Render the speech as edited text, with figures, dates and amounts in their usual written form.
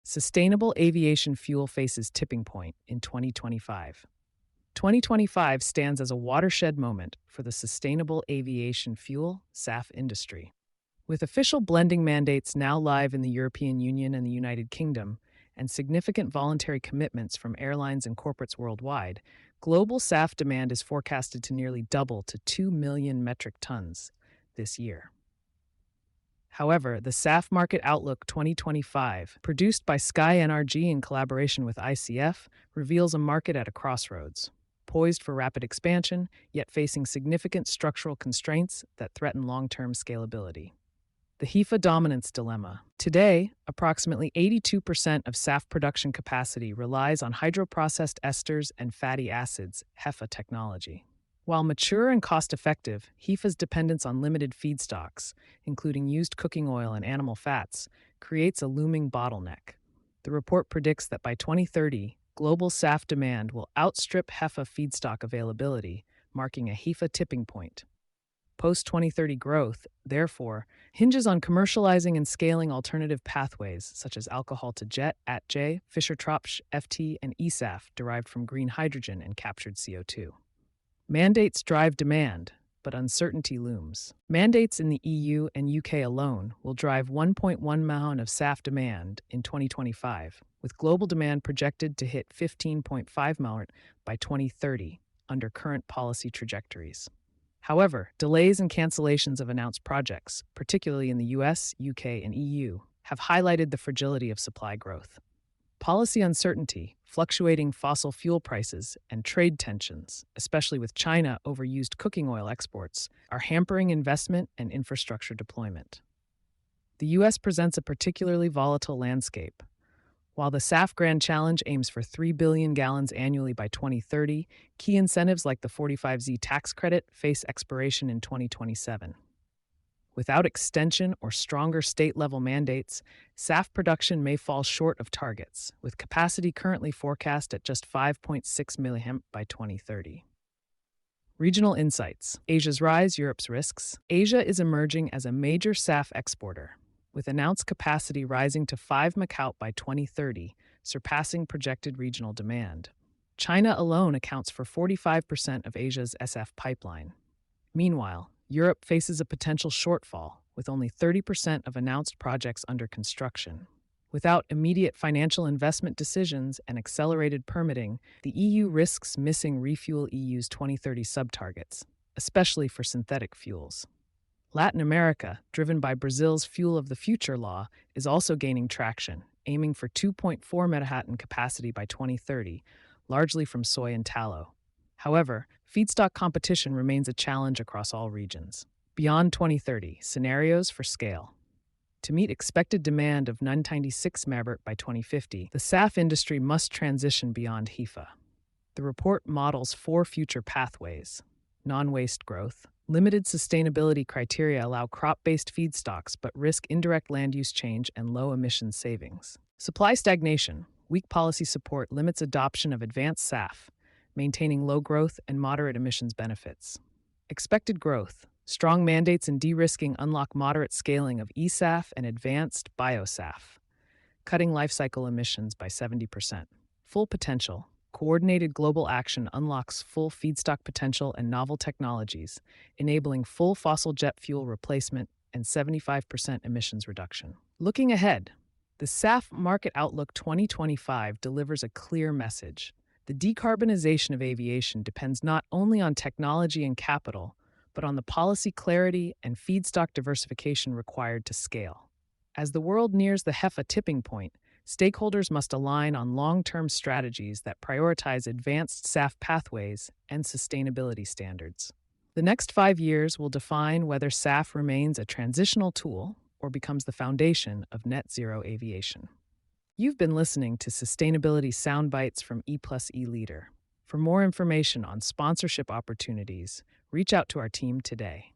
Sustainable aviation fuel faces tipping point in 2025. 2025 stands as a watershed moment for the sustainable aviation fuel (SAF) industry. With official blending mandates now live in the European Union and the United Kingdom, and significant voluntary commitments from airlines and corporates worldwide, global SAF demand is forecasted to nearly double to 2 million metric tons this year. However, the SAF Market Outlook 2025, produced by Sky NRG in collaboration with ICF, reveals a market at a crossroads, poised for rapid expansion, yet facing significant structural constraints that threaten long-term scalability. The HEFA dominance dilemma. Today, approximately 82% of SAF production capacity relies on hydroprocessed esters and fatty acids (HEFA) technology. While mature and cost-effective, HEFA's dependence on limited feedstocks, including used cooking oil and animal fats, creates a looming bottleneck. The report predicts that by 2030, global SAF demand will outstrip HEFA feedstock availability, marking a HEFA tipping point. Post-2030 growth, therefore, hinges on commercializing and scaling alternative pathways such as alcohol-to-jet, ATJ, Fischer-Tropsch, FT, and eSAF derived from green hydrogen and captured CO2. Mandates drive demand, but uncertainty looms. Mandates in the EU and UK alone will drive 1.1 million of SAF demand in 2025, with global demand projected to hit 15.5 million by 2030 under current policy trajectories. However, delays and cancellations of announced projects, particularly in the US, UK, and EU, have highlighted the fragility of supply growth. Policy uncertainty, fluctuating fossil fuel prices, and trade tensions, especially with China over used cooking oil exports, are hampering investment and infrastructure deployment. The U.S. presents a particularly volatile landscape. While the SAF Grand Challenge aims for 3 billion gallons annually by 2030, key incentives like the 45Z tax credit face expiration in 2027. Without extension or stronger state-level mandates, SAF production may fall short of targets, with capacity currently forecast at just 5.6 million by 2030. Regional insights. Asia's rise, Europe's risks. Asia is emerging as a major SAF exporter, with announced capacity rising to 5 MW by 2030, surpassing projected regional demand. China alone accounts for 45% of Asia's SF pipeline. Meanwhile, Europe faces a potential shortfall, with only 30% of announced projects under construction. Without immediate financial investment decisions and accelerated permitting, the EU risks missing Refuel EU's 2030 sub-targets, especially for synthetic fuels. Latin America, driven by Brazil's Fuel of the Future law, is also gaining traction, aiming for 2.4 Manhattan capacity by 2030, largely from soy and tallow. However, feedstock competition remains a challenge across all regions. Beyond 2030, scenarios for scale. To meet expected demand of 996 MW by 2050, the SAF industry must transition beyond HEFA. The report models 4 future pathways: non-waste growth. Limited sustainability criteria allow crop-based feedstocks but risk indirect land use change and low emission savings. Supply stagnation. Weak policy support limits adoption of advanced SAF, maintaining low growth and moderate emissions benefits. Expected growth. Strong mandates and de-risking unlock moderate scaling of eSAF and advanced biosAF, cutting life cycle emissions by 70%. Full potential. Coordinated global action unlocks full feedstock potential and novel technologies, enabling full fossil jet fuel replacement and 75% emissions reduction. Looking ahead, the SAF Market Outlook 2025 delivers a clear message. The decarbonization of aviation depends not only on technology and capital, but on the policy clarity and feedstock diversification required to scale. As the world nears the HEFA tipping point, stakeholders must align on long-term strategies that prioritize advanced SAF pathways and sustainability standards. The next 5 years will define whether SAF remains a transitional tool or becomes the foundation of net zero aviation. You've been listening to Sustainability Soundbites from E+E Leader. For more information on sponsorship opportunities, reach out to our team today.